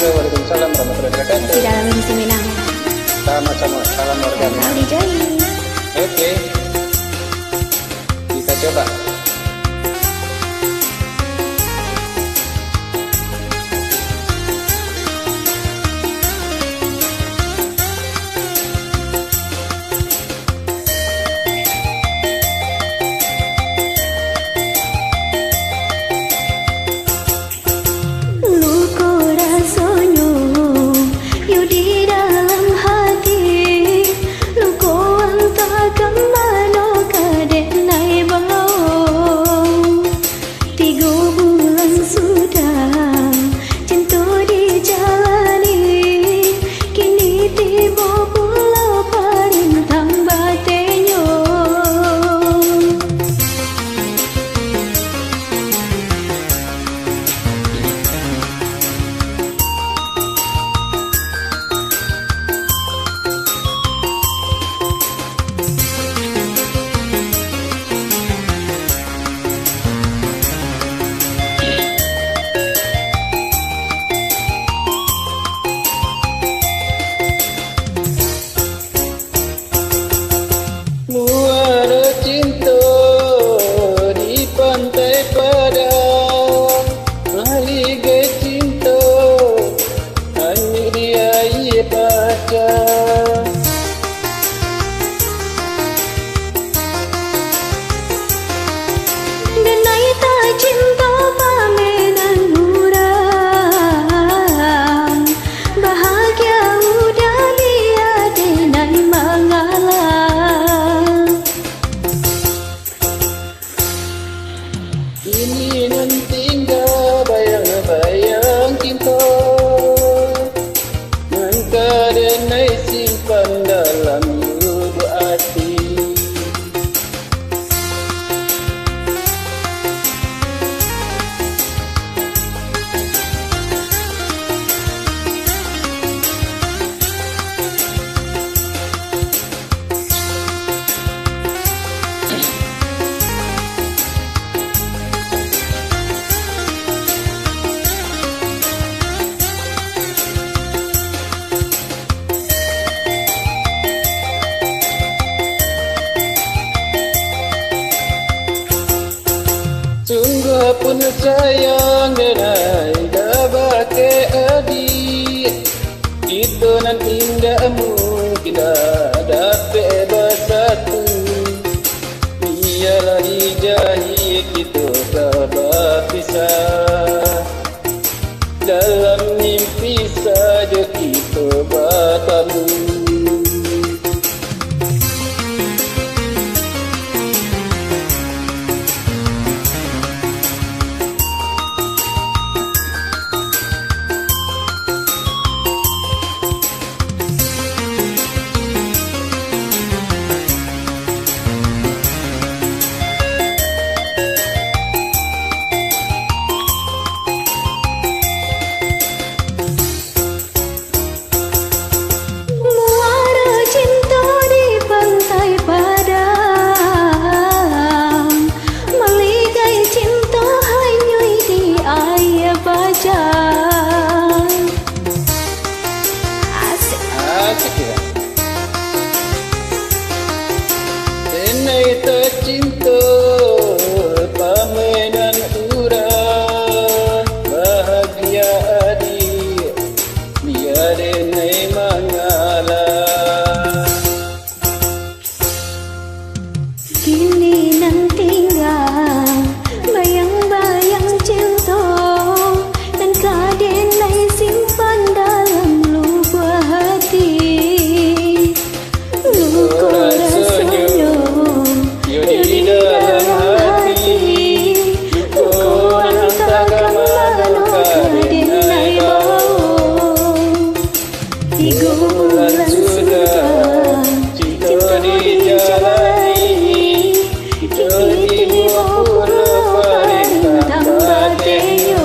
Waalaikumsalam warahmatullahi wabarakatuh. Masih dalam edisi Minang. Sama-sama, salam warga Minang. Oke, kita coba. Ini nan tinggal bayang-bayang cinta, nan karenai simpan dalam lubuk hati. Sungguh pun sayang denai dabake adik, itu nan tidak mungkin dapat bersatu. Biarlah dijahit itu tak berpisah, dalam mimpi saja kita bertemu. Denai tercinta pamenan urang, bahagia adik biar denai mengalah. Kini nan tinggal bayang-bayang cinta, dan kadenai simpan dalam lubuk hati. Luka rasanya di dalam hati, luka takkan malu kadenai bau. 3 bulan sudah cinta dijalani, kini 50 perintah batinnya.